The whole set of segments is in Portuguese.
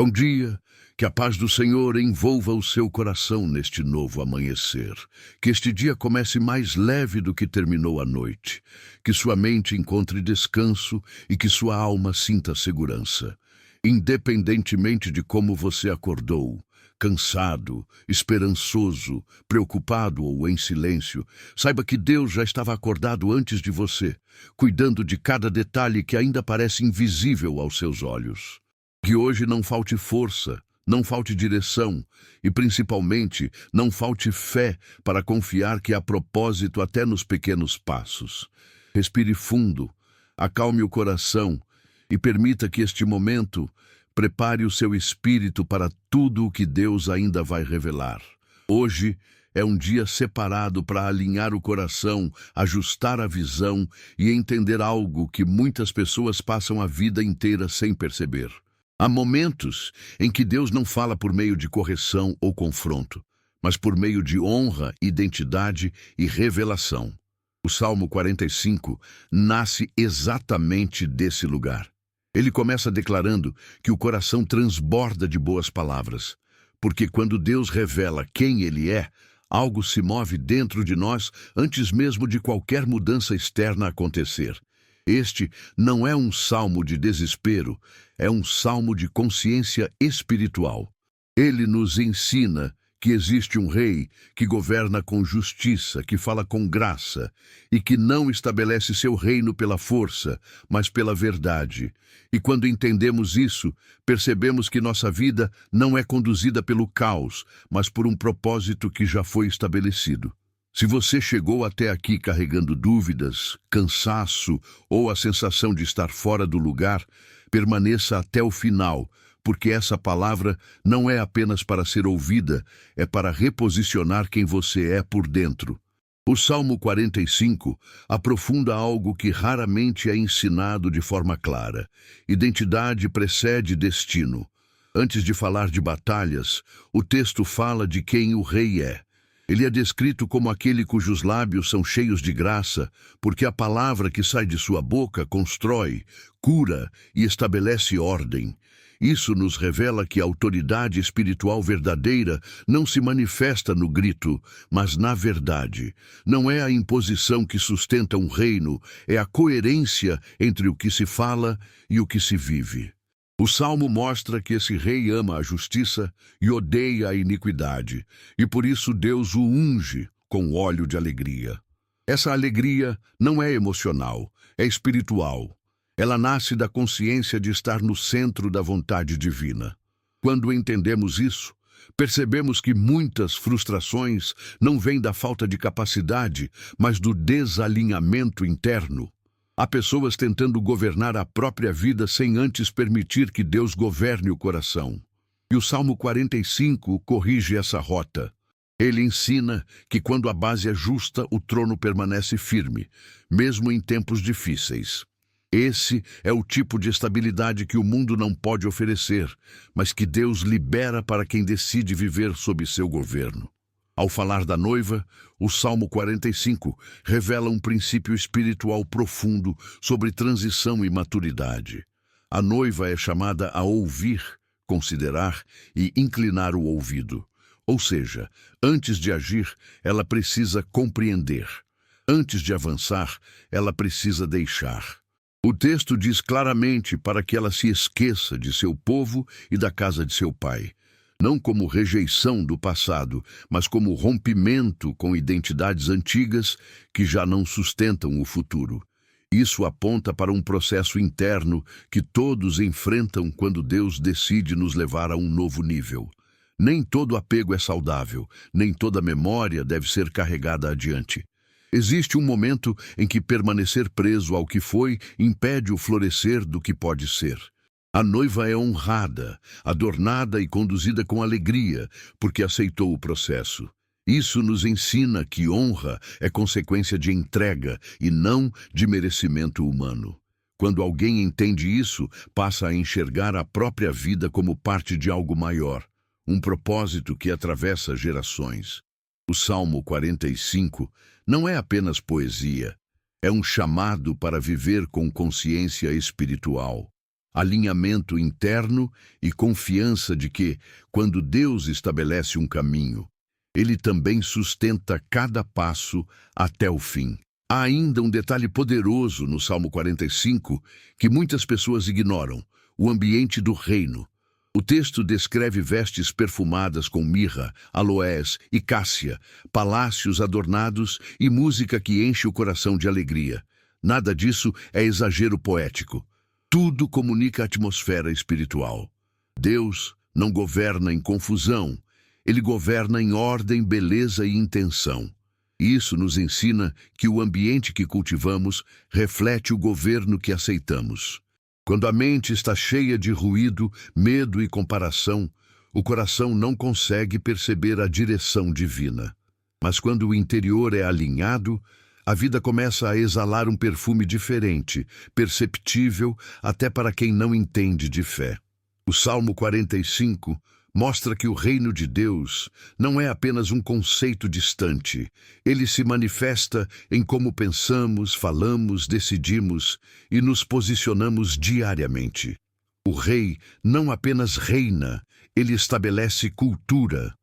Bom dia, que a paz do Senhor envolva o seu coração neste novo amanhecer. Que este dia comece mais leve do que terminou a noite. Que sua mente encontre descanso e que sua alma sinta segurança. Independentemente de como você acordou, cansado, esperançoso, preocupado ou em silêncio, saiba que Deus já estava acordado antes de você, cuidando de cada detalhe que ainda parece invisível aos seus olhos. Que hoje não falte força, não falte direção e, principalmente, não falte fé para confiar que há propósito até nos pequenos passos. Respire fundo, acalme o coração e permita que este momento prepare o seu espírito para tudo o que Deus ainda vai revelar. Hoje é um dia separado para alinhar o coração, ajustar a visão e entender algo que muitas pessoas passam a vida inteira sem perceber. Há momentos em que Deus não fala por meio de correção ou confronto, mas por meio de honra, identidade e revelação. O Salmo 45 nasce exatamente desse lugar. Ele começa declarando que o coração transborda de boas palavras, porque quando Deus revela quem Ele é, algo se move dentro de nós antes mesmo de qualquer mudança externa acontecer. Este não é um salmo de desespero, é um salmo de consciência espiritual. Ele nos ensina que existe um rei que governa com justiça, que fala com graça e que não estabelece seu reino pela força, mas pela verdade. E quando entendemos isso, percebemos que nossa vida não é conduzida pelo caos, mas por um propósito que já foi estabelecido. Se você chegou até aqui carregando dúvidas, cansaço ou a sensação de estar fora do lugar, permaneça até o final, porque essa palavra não é apenas para ser ouvida, é para reposicionar quem você é por dentro. O Salmo 45 aprofunda algo que raramente é ensinado de forma clara. Identidade precede destino. Antes de falar de batalhas, o texto fala de quem o rei é. Ele é descrito como aquele cujos lábios são cheios de graça, porque a palavra que sai de sua boca constrói, cura e estabelece ordem. Isso nos revela que a autoridade espiritual verdadeira não se manifesta no grito, mas na verdade. Não é a imposição que sustenta um reino, é a coerência entre o que se fala e o que se vive. O Salmo mostra que esse rei ama a justiça e odeia a iniquidade, e por isso Deus o unge com óleo de alegria. Essa alegria não é emocional, é espiritual. Ela nasce da consciência de estar no centro da vontade divina. Quando entendemos isso, percebemos que muitas frustrações não vêm da falta de capacidade, mas do desalinhamento interno. Há pessoas tentando governar a própria vida sem antes permitir que Deus governe o coração. E o Salmo 45 corrige essa rota. Ele ensina que quando a base é justa, o trono permanece firme, mesmo em tempos difíceis. Esse é o tipo de estabilidade que o mundo não pode oferecer, mas que Deus libera para quem decide viver sob seu governo. Ao falar da noiva, o Salmo 45 revela um princípio espiritual profundo sobre transição e maturidade. A noiva é chamada a ouvir, considerar e inclinar o ouvido. Ou seja, antes de agir, ela precisa compreender. Antes de avançar, ela precisa deixar. O texto diz claramente para que ela se esqueça de seu povo e da casa de seu pai. Não como rejeição do passado, mas como rompimento com identidades antigas que já não sustentam o futuro. Isso aponta para um processo interno que todos enfrentam quando Deus decide nos levar a um novo nível. Nem todo apego é saudável, nem toda memória deve ser carregada adiante. Existe um momento em que permanecer preso ao que foi impede o florescer do que pode ser. A noiva é honrada, adornada e conduzida com alegria, porque aceitou o processo. Isso nos ensina que honra é consequência de entrega e não de merecimento humano. Quando alguém entende isso, passa a enxergar a própria vida como parte de algo maior, um propósito que atravessa gerações. O Salmo 45 não é apenas poesia, é um chamado para viver com consciência espiritual. alinhamento interno e confiança de que, quando Deus estabelece um caminho, Ele também sustenta cada passo até o fim. Há ainda um detalhe poderoso no Salmo 45 que muitas pessoas ignoram: o ambiente do reino. O texto descreve vestes perfumadas com mirra, aloés e cássia, palácios adornados e música que enche o coração de alegria. Nada disso é exagero poético. Tudo comunica a atmosfera espiritual. Deus não governa em confusão. Ele governa em ordem, beleza e intenção. Isso nos ensina que o ambiente que cultivamos reflete o governo que aceitamos. Quando a mente está cheia de ruído, medo e comparação, o coração não consegue perceber a direção divina. Mas quando o interior é alinhado, a vida começa a exalar um perfume diferente, perceptível até para quem não entende de fé. O Salmo 45 mostra que o reino de Deus não é apenas um conceito distante. Ele se manifesta em como pensamos, falamos, decidimos e nos posicionamos diariamente. O rei não apenas reina, ele estabelece cultura.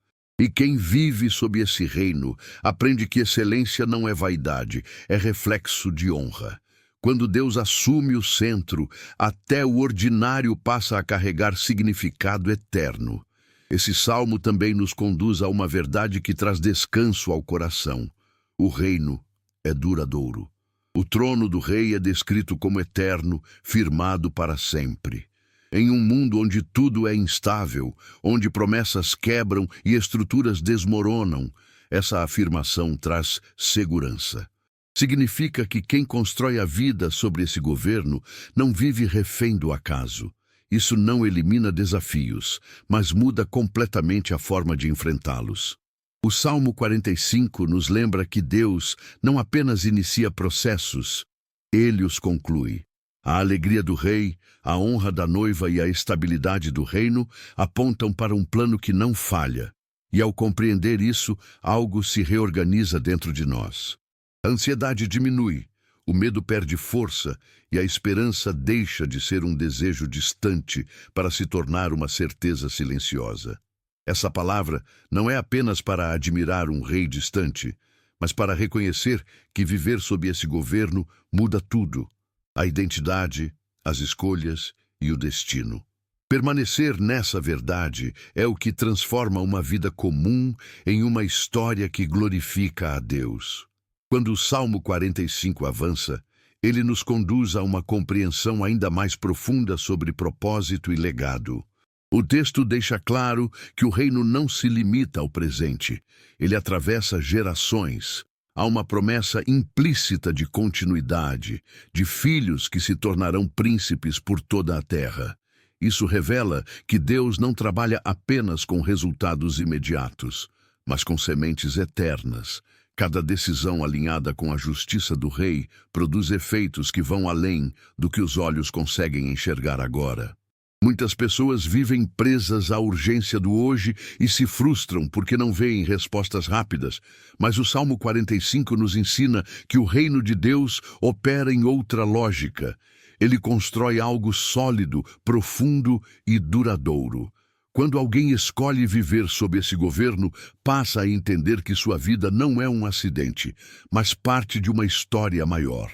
E quem vive sob esse reino aprende que excelência não é vaidade, é reflexo de honra. Quando Deus assume o centro, até o ordinário passa a carregar significado eterno. Esse salmo também nos conduz a uma verdade que traz descanso ao coração. O reino é duradouro. O trono do rei é descrito como eterno, firmado para sempre. Em um mundo onde tudo é instável, onde promessas quebram e estruturas desmoronam, essa afirmação traz segurança. Significa que quem constrói a vida sobre esse governo não vive refém do acaso. Isso não elimina desafios, mas muda completamente a forma de enfrentá-los. O Salmo 45 nos lembra que Deus não apenas inicia processos, Ele os conclui. A alegria do rei, a honra da noiva e a estabilidade do reino apontam para um plano que não falha. E ao compreender isso, algo se reorganiza dentro de nós. A ansiedade diminui, o medo perde força e a esperança deixa de ser um desejo distante para se tornar uma certeza silenciosa. Essa palavra não é apenas para admirar um rei distante, mas para reconhecer que viver sob esse governo muda tudo: a identidade, as escolhas e o destino. Permanecer nessa verdade é o que transforma uma vida comum em uma história que glorifica a Deus. Quando o Salmo 45 avança, ele nos conduz a uma compreensão ainda mais profunda sobre propósito e legado. O texto deixa claro que o reino não se limita ao presente, ele atravessa gerações. Há uma promessa implícita de continuidade, de filhos que se tornarão príncipes por toda a terra. Isso revela que Deus não trabalha apenas com resultados imediatos, mas com sementes eternas. Cada decisão alinhada com a justiça do rei produz efeitos que vão além do que os olhos conseguem enxergar agora. Muitas pessoas vivem presas à urgência do hoje e se frustram porque não veem respostas rápidas, mas o Salmo 45 nos ensina que o reino de Deus opera em outra lógica. Ele constrói algo sólido, profundo e duradouro. Quando alguém escolhe viver sob esse governo, passa a entender que sua vida não é um acidente, mas parte de uma história maior.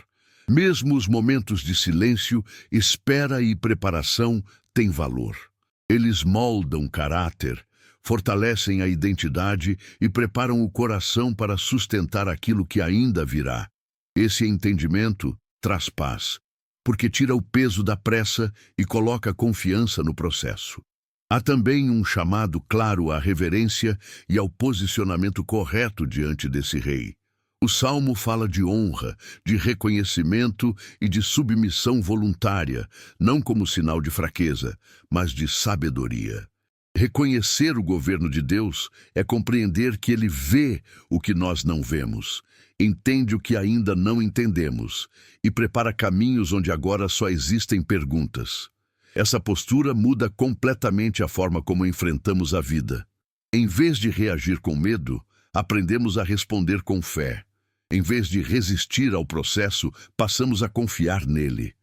Mesmo os momentos de silêncio, espera e preparação têm valor. Eles moldam caráter, fortalecem a identidade e preparam o coração para sustentar aquilo que ainda virá. Esse entendimento traz paz, porque tira o peso da pressa e coloca confiança no processo. Há também um chamado claro à reverência e ao posicionamento correto diante desse rei. O Salmo fala de honra, de reconhecimento e de submissão voluntária, não como sinal de fraqueza, mas de sabedoria. Reconhecer o governo de Deus é compreender que Ele vê o que nós não vemos, entende o que ainda não entendemos e prepara caminhos onde agora só existem perguntas. Essa postura muda completamente a forma como enfrentamos a vida. Em vez de reagir com medo, aprendemos a responder com fé. Em vez de resistir ao processo, passamos a confiar nele.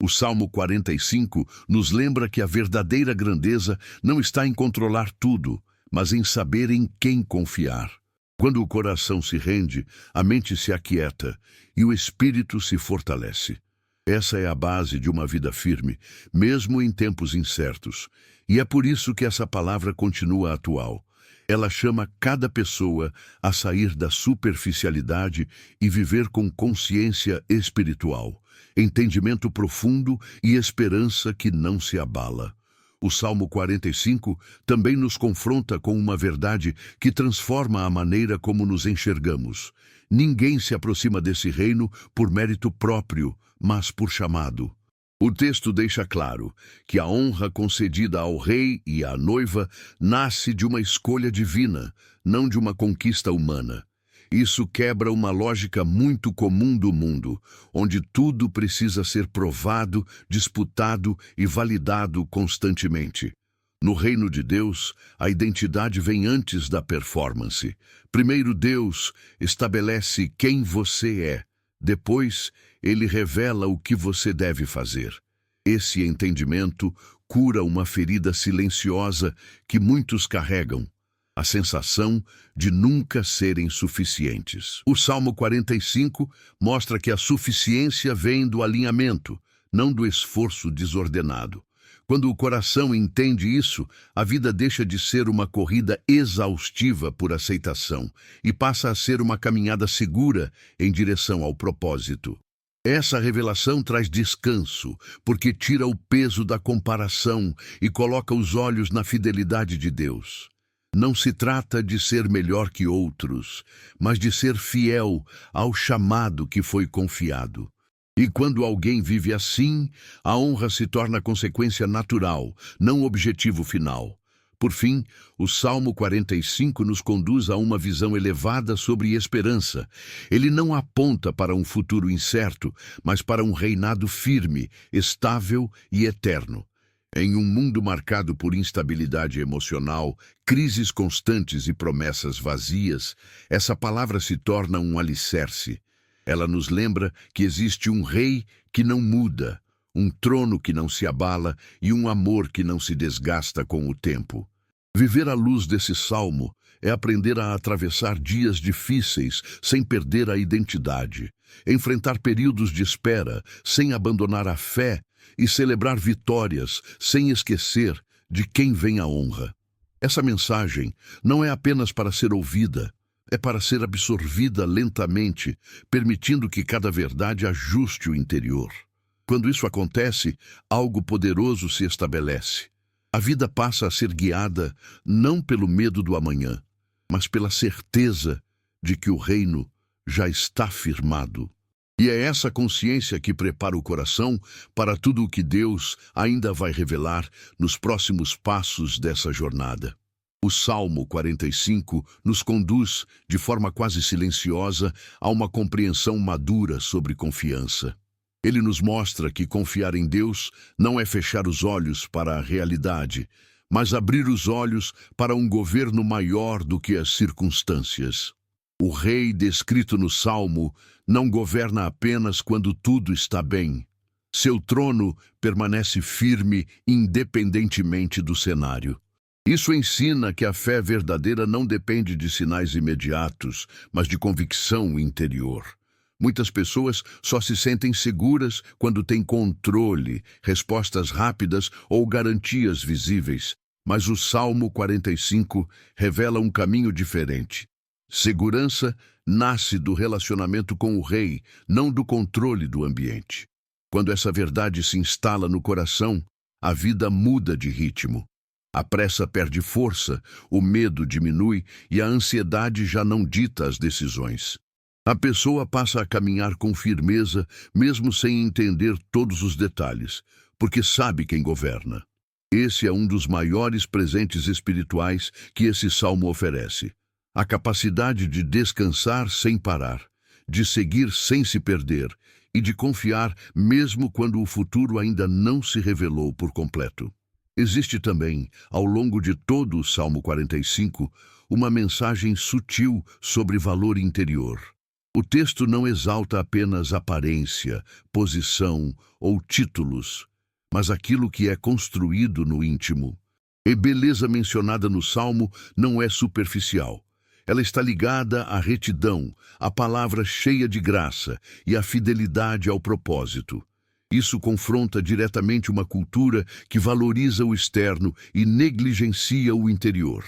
O Salmo 45 nos lembra que a verdadeira grandeza não está em controlar tudo, mas em saber em quem confiar. Quando o coração se rende, a mente se aquieta e o espírito se fortalece. Essa é a base de uma vida firme, mesmo em tempos incertos. E é por isso que essa palavra continua atual. Ela chama cada pessoa a sair da superficialidade e viver com consciência espiritual, entendimento profundo e esperança que não se abala. O Salmo 45 também nos confronta com uma verdade que transforma a maneira como nos enxergamos. Ninguém se aproxima desse reino por mérito próprio, mas por chamado. O texto deixa claro que a honra concedida ao rei e à noiva nasce de uma escolha divina, não de uma conquista humana. Isso quebra uma lógica muito comum do mundo, onde tudo precisa ser provado, disputado e validado constantemente. No reino de Deus, a identidade vem antes da performance. Primeiro Deus estabelece quem você é. Depois, Ele revela o que você deve fazer. Esse entendimento cura uma ferida silenciosa que muitos carregam, a sensação de nunca serem suficientes. O Salmo 45 mostra que a suficiência vem do alinhamento, não do esforço desordenado. Quando o coração entende isso, a vida deixa de ser uma corrida exaustiva por aceitação e passa a ser uma caminhada segura em direção ao propósito. Essa revelação traz descanso, porque tira o peso da comparação e coloca os olhos na fidelidade de Deus. Não se trata de ser melhor que outros, mas de ser fiel ao chamado que foi confiado. E quando alguém vive assim, a honra se torna consequência natural, não objetivo final. Por fim, o Salmo 45 nos conduz a uma visão elevada sobre esperança. Ele não aponta para um futuro incerto, mas para um reinado firme, estável e eterno. Em um mundo marcado por instabilidade emocional, crises constantes e promessas vazias, essa palavra se torna um alicerce. Ela nos lembra que existe um rei que não muda, um trono que não se abala e um amor que não se desgasta com o tempo. Viver à luz desse salmo é aprender a atravessar dias difíceis sem perder a identidade, enfrentar períodos de espera sem abandonar a fé e celebrar vitórias sem esquecer de quem vem a honra. Essa mensagem não é apenas para ser ouvida, é para ser absorvida lentamente, permitindo que cada verdade ajuste o interior. Quando isso acontece, algo poderoso se estabelece. A vida passa a ser guiada não pelo medo do amanhã, mas pela certeza de que o reino já está firmado. E é essa consciência que prepara o coração para tudo o que Deus ainda vai revelar nos próximos passos dessa jornada. O Salmo 45 nos conduz, de forma quase silenciosa, a uma compreensão madura sobre confiança. Ele nos mostra que confiar em Deus não é fechar os olhos para a realidade, mas abrir os olhos para um governo maior do que as circunstâncias. O rei descrito no Salmo não governa apenas quando tudo está bem. Seu trono permanece firme independentemente do cenário. Isso ensina que a fé verdadeira não depende de sinais imediatos, mas de convicção interior. Muitas pessoas só se sentem seguras quando têm controle, respostas rápidas ou garantias visíveis. Mas o Salmo 45 revela um caminho diferente. Segurança nasce do relacionamento com o rei, não do controle do ambiente. Quando essa verdade se instala no coração, a vida muda de ritmo. A pressa perde força, o medo diminui e a ansiedade já não dita as decisões. A pessoa passa a caminhar com firmeza, mesmo sem entender todos os detalhes, porque sabe quem governa. Esse é um dos maiores presentes espirituais que esse salmo oferece. A capacidade de descansar sem parar, de seguir sem se perder e de confiar mesmo quando o futuro ainda não se revelou por completo. Existe também, ao longo de todo o Salmo 45, uma mensagem sutil sobre valor interior. O texto não exalta apenas aparência, posição ou títulos, mas aquilo que é construído no íntimo. A beleza mencionada no Salmo não é superficial. Ela está ligada à retidão, à palavra cheia de graça e à fidelidade ao propósito. Isso confronta diretamente uma cultura que valoriza o externo e negligencia o interior.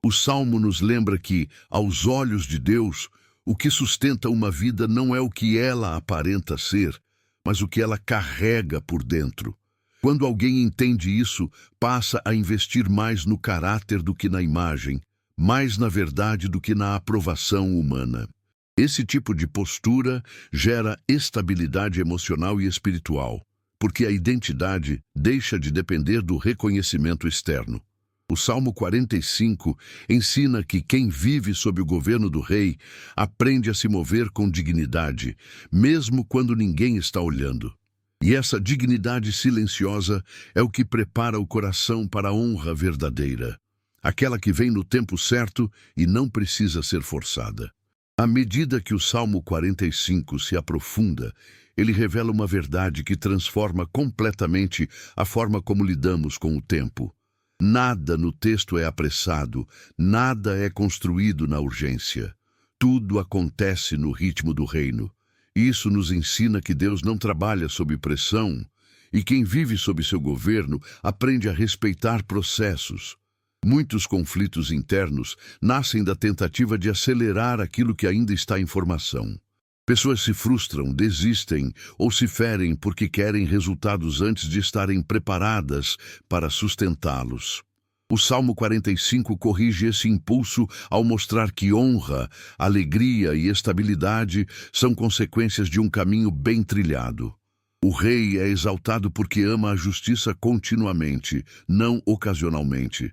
O Salmo nos lembra que, aos olhos de Deus, o que sustenta uma vida não é o que ela aparenta ser, mas o que ela carrega por dentro. Quando alguém entende isso, passa a investir mais no caráter do que na imagem, mais na verdade do que na aprovação humana. Esse tipo de postura gera estabilidade emocional e espiritual, porque a identidade deixa de depender do reconhecimento externo. O Salmo 45 ensina que quem vive sob o governo do rei aprende a se mover com dignidade, mesmo quando ninguém está olhando. E essa dignidade silenciosa é o que prepara o coração para a honra verdadeira, aquela que vem no tempo certo e não precisa ser forçada. À medida que o Salmo 45 se aprofunda, ele revela uma verdade que transforma completamente a forma como lidamos com o tempo. Nada no texto é apressado, nada é construído na urgência. Tudo acontece no ritmo do reino. Isso nos ensina que Deus não trabalha sob pressão, e quem vive sob seu governo aprende a respeitar processos. Muitos conflitos internos nascem da tentativa de acelerar aquilo que ainda está em formação. Pessoas se frustram, desistem ou se ferem porque querem resultados antes de estarem preparadas para sustentá-los. O Salmo 45 corrige esse impulso ao mostrar que honra, alegria e estabilidade são consequências de um caminho bem trilhado. O rei é exaltado porque ama a justiça continuamente, não ocasionalmente.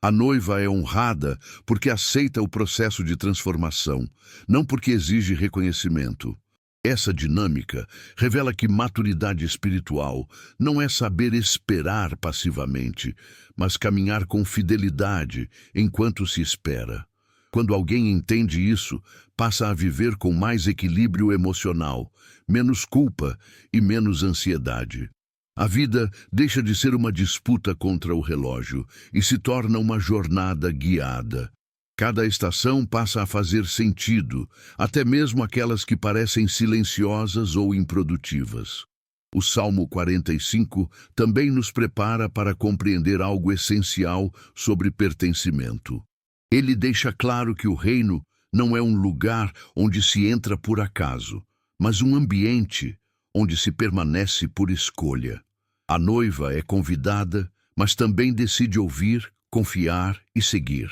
A noiva é honrada porque aceita o processo de transformação, não porque exige reconhecimento. Essa dinâmica revela que maturidade espiritual não é saber esperar passivamente, mas caminhar com fidelidade enquanto se espera. Quando alguém entende isso, passa a viver com mais equilíbrio emocional, menos culpa e menos ansiedade. A vida deixa de ser uma disputa contra o relógio e se torna uma jornada guiada. Cada estação passa a fazer sentido, até mesmo aquelas que parecem silenciosas ou improdutivas. O Salmo 45 também nos prepara para compreender algo essencial sobre pertencimento. Ele deixa claro que o reino não é um lugar onde se entra por acaso, mas um ambiente onde se permanece por escolha. A noiva é convidada, mas também decide ouvir, confiar e seguir.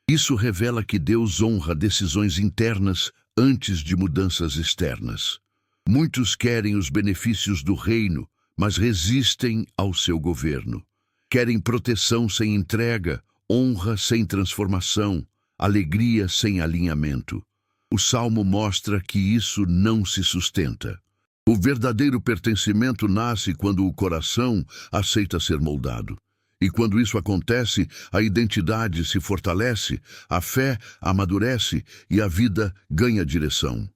Isso revela que Deus honra decisões internas antes de mudanças externas. Muitos querem os benefícios do reino, mas resistem ao seu governo. Querem proteção sem entrega, honra sem transformação, alegria sem alinhamento. O Salmo mostra que isso não se sustenta. O verdadeiro pertencimento nasce quando o coração aceita ser moldado. E quando isso acontece, a identidade se fortalece, a fé amadurece e a vida ganha direção.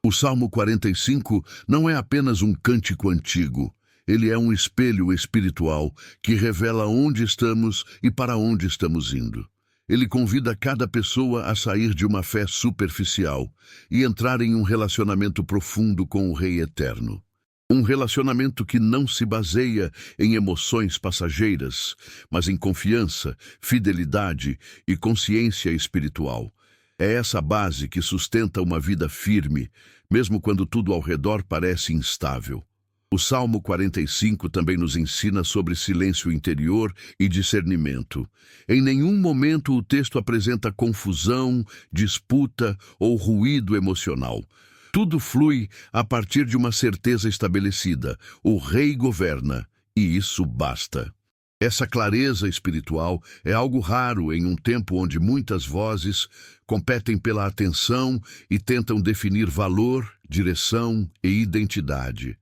O Salmo 45 não é apenas um cântico antigo. Ele é um espelho espiritual que revela onde estamos e para onde estamos indo. Ele convida cada pessoa a sair de uma fé superficial e entrar em um relacionamento profundo com o Rei Eterno. Um relacionamento que não se baseia em emoções passageiras, mas em confiança, fidelidade e consciência espiritual. É essa base que sustenta uma vida firme, mesmo quando tudo ao redor parece instável. O Salmo 45 também nos ensina sobre silêncio interior e discernimento. Em nenhum momento o texto apresenta confusão, disputa ou ruído emocional. Tudo flui a partir de uma certeza estabelecida: o rei governa, e isso basta. Essa clareza espiritual é algo raro em um tempo onde muitas vozes competem pela atenção e tentam definir valor, direção e identidade.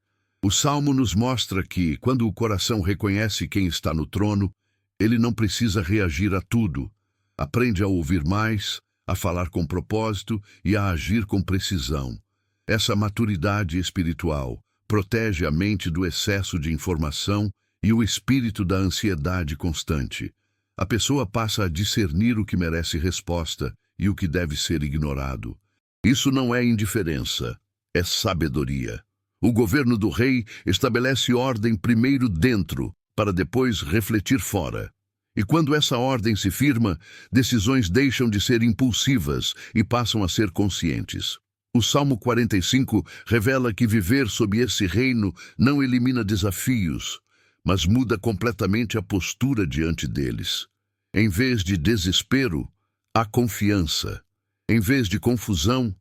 O Salmo nos mostra que, quando o coração reconhece quem está no trono, ele não precisa reagir a tudo. Aprende a ouvir mais, a falar com propósito e a agir com precisão. Essa maturidade espiritual protege a mente do excesso de informação e o espírito da ansiedade constante. A pessoa passa a discernir o que merece resposta e o que deve ser ignorado. Isso não é indiferença, é sabedoria. O governo do rei estabelece ordem primeiro dentro, para depois refletir fora. E quando essa ordem se firma, decisões deixam de ser impulsivas e passam a ser conscientes. O Salmo 45 revela que viver sob esse reino não elimina desafios, mas muda completamente a postura diante deles. Em vez de desespero, há confiança. Em vez de confusão,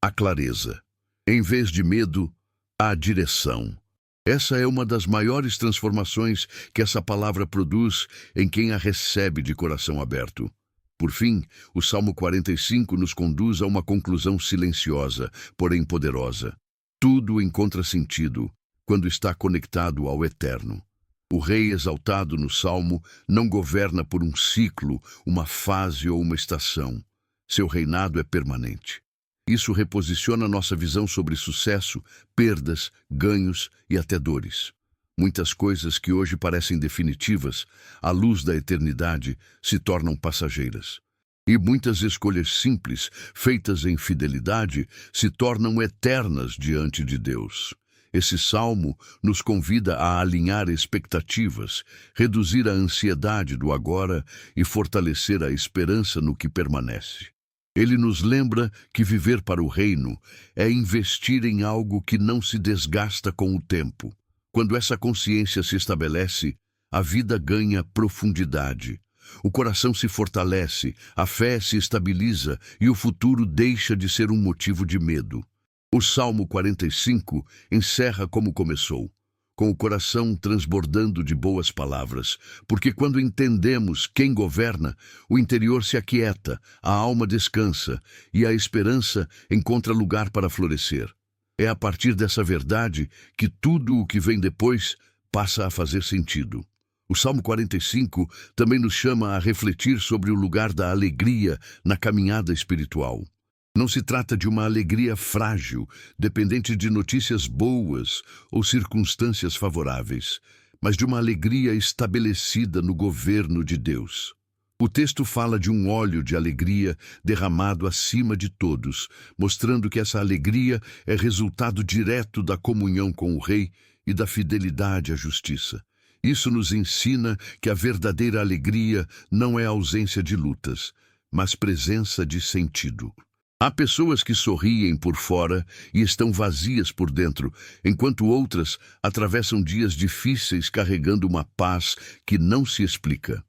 há clareza. Em vez de medo, há direção. Essa é uma das maiores transformações que essa palavra produz em quem a recebe de coração aberto. Por fim, o Salmo 45 nos conduz a uma conclusão silenciosa, porém poderosa. Tudo encontra sentido quando está conectado ao eterno. O rei exaltado no Salmo não governa por um ciclo, uma fase ou uma estação. Seu reinado é permanente. Isso reposiciona nossa visão sobre sucesso, perdas, ganhos e até dores. Muitas coisas que hoje parecem definitivas, à luz da eternidade, se tornam passageiras. E muitas escolhas simples, feitas em fidelidade, se tornam eternas diante de Deus. Esse salmo nos convida a alinhar expectativas, reduzir a ansiedade do agora e fortalecer a esperança no que permanece. Ele nos lembra que viver para o reino é investir em algo que não se desgasta com o tempo. Quando essa consciência se estabelece, a vida ganha profundidade. O coração se fortalece, a fé se estabiliza e o futuro deixa de ser um motivo de medo. O Salmo 45 encerra como começou, com o coração transbordando de boas palavras, porque quando entendemos quem governa, o interior se aquieta, a alma descansa e a esperança encontra lugar para florescer. É a partir dessa verdade que tudo o que vem depois passa a fazer sentido. O Salmo 45 também nos chama a refletir sobre o lugar da alegria na caminhada espiritual. Não se trata de uma alegria frágil, dependente de notícias boas ou circunstâncias favoráveis, mas de uma alegria estabelecida no governo de Deus. O texto fala de um óleo de alegria derramado acima de todos, mostrando que essa alegria é resultado direto da comunhão com o Rei e da fidelidade à justiça. Isso nos ensina que a verdadeira alegria não é ausência de lutas, mas presença de sentido. Há pessoas que sorriem por fora e estão vazias por dentro, enquanto outras atravessam dias difíceis carregando uma paz que não se explica.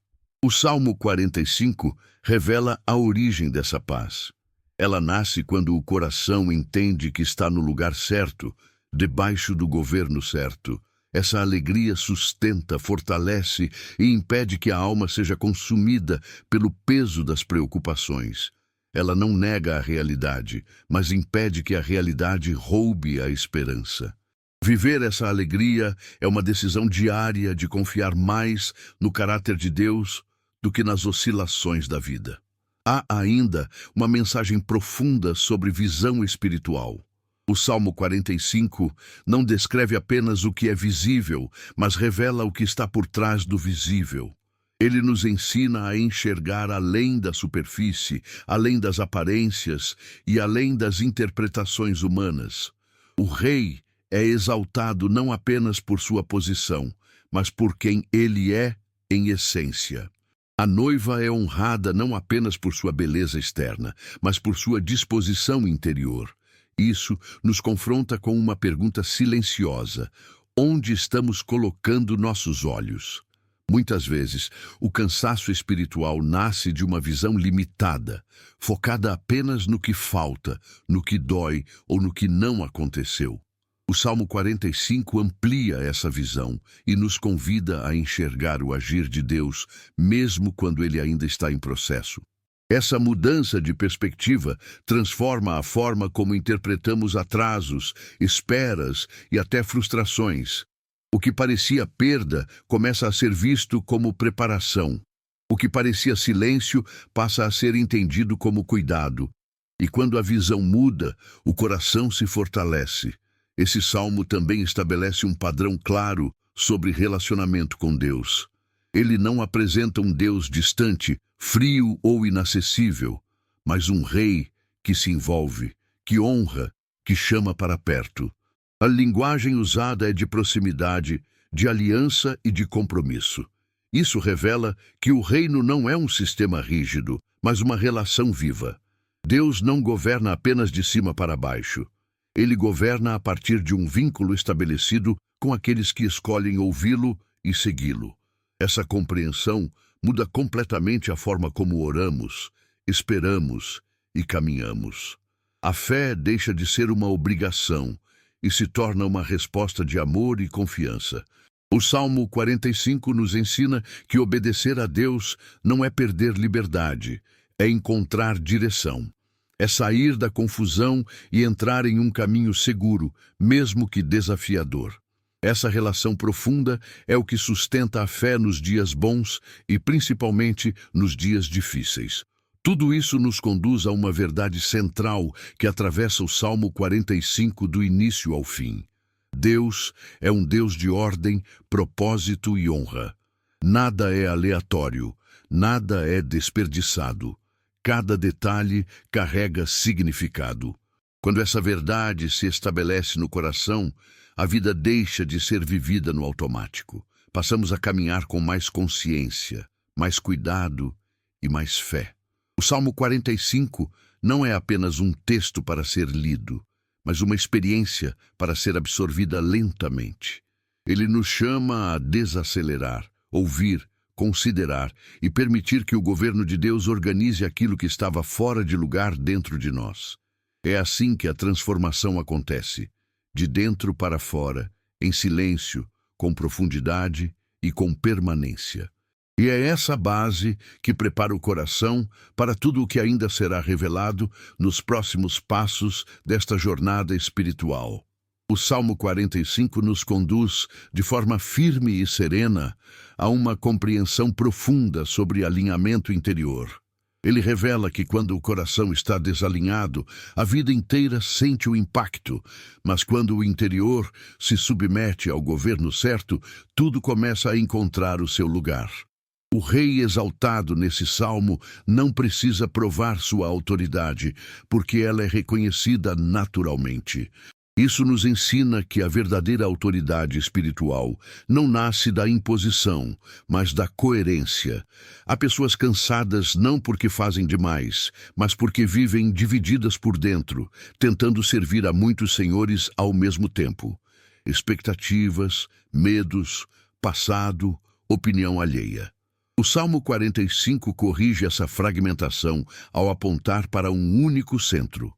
O Salmo 45 revela a origem dessa paz. Ela nasce quando o coração entende que está no lugar certo, debaixo do governo certo. Essa alegria sustenta, fortalece e impede que a alma seja consumida pelo peso das preocupações. Ela não nega a realidade, mas impede que a realidade roube a esperança. Viver essa alegria é uma decisão diária de confiar mais no caráter de Deus do que nas oscilações da vida. Há ainda uma mensagem profunda sobre visão espiritual. O Salmo 45 não descreve apenas o que é visível, mas revela o que está por trás do visível. Ele nos ensina a enxergar além da superfície, além das aparências e além das interpretações humanas. O rei é exaltado não apenas por sua posição, mas por quem ele é em essência. A noiva é honrada não apenas por sua beleza externa, mas por sua disposição interior. Isso nos confronta com uma pergunta silenciosa: onde estamos colocando nossos olhos? Muitas vezes, o cansaço espiritual nasce de uma visão limitada, focada apenas no que falta, no que dói ou no que não aconteceu. O Salmo 45 amplia essa visão e nos convida a enxergar o agir de Deus, mesmo quando ele ainda está em processo. Essa mudança de perspectiva transforma a forma como interpretamos atrasos, esperas e até frustrações. O que parecia perda começa a ser visto como preparação. O que parecia silêncio passa a ser entendido como cuidado. E quando a visão muda, o coração se fortalece. Esse salmo também estabelece um padrão claro sobre relacionamento com Deus. Ele não apresenta um Deus distante, frio ou inacessível, mas um rei que se envolve, que honra, que chama para perto. A linguagem usada é de proximidade, de aliança e de compromisso. Isso revela que o reino não é um sistema rígido, mas uma relação viva. Deus não governa apenas de cima para baixo. Ele governa a partir de um vínculo estabelecido com aqueles que escolhem ouvi-lo e segui-lo. Essa compreensão muda completamente a forma como oramos, esperamos e caminhamos. A fé deixa de ser uma obrigação e se torna uma resposta de amor e confiança. O Salmo 45 nos ensina que obedecer a Deus não é perder liberdade, é encontrar direção. É sair da confusão e entrar em um caminho seguro, mesmo que desafiador. Essa relação profunda é o que sustenta a fé nos dias bons e principalmente nos dias difíceis. Tudo isso nos conduz a uma verdade central que atravessa o Salmo 45 do início ao fim. Deus é um Deus de ordem, propósito e honra. Nada é aleatório, nada é desperdiçado. Cada detalhe carrega significado. Quando essa verdade se estabelece no coração, a vida deixa de ser vivida no automático. Passamos a caminhar com mais consciência, mais cuidado e mais fé. O Salmo 45 não é apenas um texto para ser lido, mas uma experiência para ser absorvida lentamente. Ele nos chama a desacelerar, ouvir, considerar e permitir que o governo de Deus organize aquilo que estava fora de lugar dentro de nós. É assim que a transformação acontece, de dentro para fora, em silêncio, com profundidade e com permanência. E é essa base que prepara o coração para tudo o que ainda será revelado nos próximos passos desta jornada espiritual. O Salmo 45 nos conduz, de forma firme e serena, a uma compreensão profunda sobre alinhamento interior. Ele revela que quando o coração está desalinhado, a vida inteira sente o impacto, mas quando o interior se submete ao governo certo, tudo começa a encontrar o seu lugar. O rei exaltado nesse salmo não precisa provar sua autoridade, porque ela é reconhecida naturalmente. Isso nos ensina que a verdadeira autoridade espiritual não nasce da imposição, mas da coerência. Há pessoas cansadas não porque fazem demais, mas porque vivem divididas por dentro, tentando servir a muitos senhores ao mesmo tempo. Expectativas, medos, passado, opinião alheia. O Salmo 45 corrige essa fragmentação ao apontar para um único centro.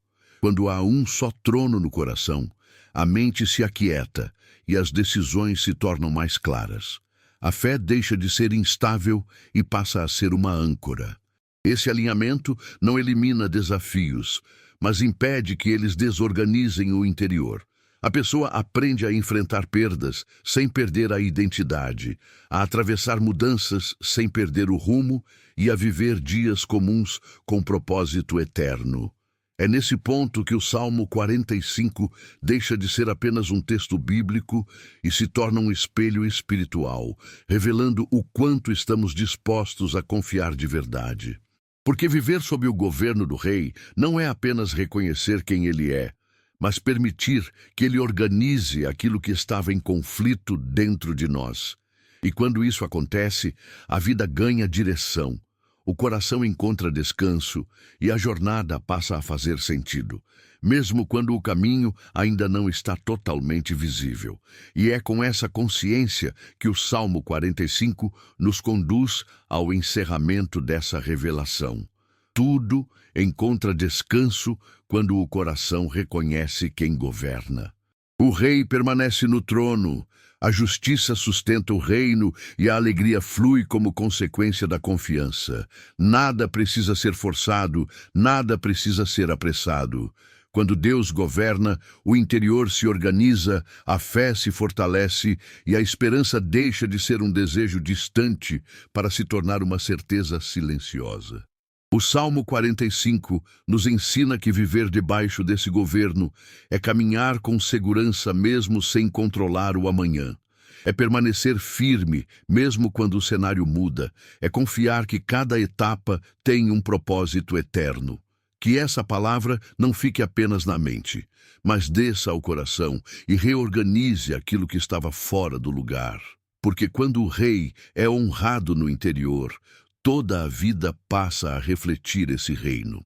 Quando há um só trono no coração, a mente se aquieta e as decisões se tornam mais claras. A fé deixa de ser instável e passa a ser uma âncora. Esse alinhamento não elimina desafios, mas impede que eles desorganizem o interior. A pessoa aprende a enfrentar perdas sem perder a identidade, a atravessar mudanças sem perder o rumo e a viver dias comuns com propósito eterno. É nesse ponto que o Salmo 45 deixa de ser apenas um texto bíblico e se torna um espelho espiritual, revelando o quanto estamos dispostos a confiar de verdade. Porque viver sob o governo do rei não é apenas reconhecer quem ele é, mas permitir que ele organize aquilo que estava em conflito dentro de nós. E quando isso acontece, a vida ganha direção. O coração encontra descanso e a jornada passa a fazer sentido, mesmo quando o caminho ainda não está totalmente visível. E é com essa consciência que o Salmo 45 nos conduz ao encerramento dessa revelação. Tudo encontra descanso quando o coração reconhece quem governa. O rei permanece no trono, a justiça sustenta o reino e a alegria flui como consequência da confiança. Nada precisa ser forçado, nada precisa ser apressado. Quando Deus governa, o interior se organiza, a fé se fortalece e a esperança deixa de ser um desejo distante para se tornar uma certeza silenciosa. O Salmo 45 nos ensina que viver debaixo desse governo é caminhar com segurança mesmo sem controlar o amanhã. É permanecer firme mesmo quando o cenário muda. É confiar que cada etapa tem um propósito eterno. Que essa palavra não fique apenas na mente, mas desça ao coração e reorganize aquilo que estava fora do lugar. Porque quando o rei é honrado no interior, toda a vida passa a refletir esse reino.